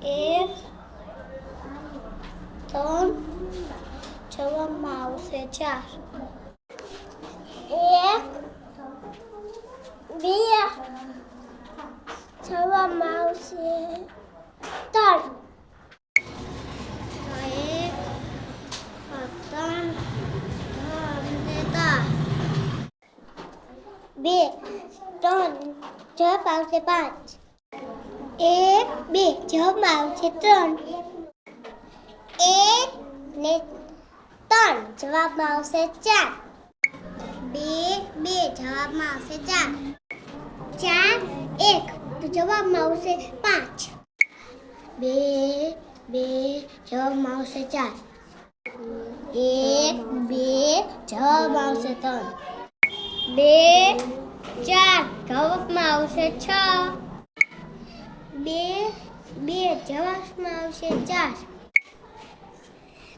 એક ત્રણ જવાબમાં આવશે 4 એક બે જવાબમાં આવશે 3 એક ત્રણ બે ત્રણ જવાબ આવશે 5 એક બે જવાબમાં આવશે 3 એક ને 3 જવાબમાં આવશે 4 બે બે જવાબમાં આવશે 4 4 1 તો જવાબમાં આવશે 5 બે બે જવાબમાં આવશે 4 એક બે જવાબમાં આવશે 3 બે 4 જવાબમાં આવશે 6 બે બે જવાબમાં આવશે 4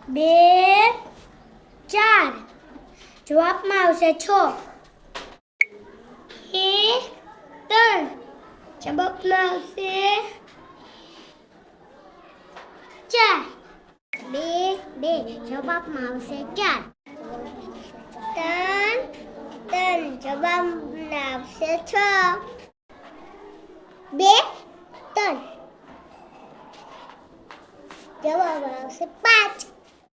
બે 4 જવાબમાં આવશે 6 એક 3 જવાબમાં આવશે 4 બે બે જવાબમાં આવશે 4 3 3 જવાબમાં આવશે 6 બે 3 જવાબ આવશે 5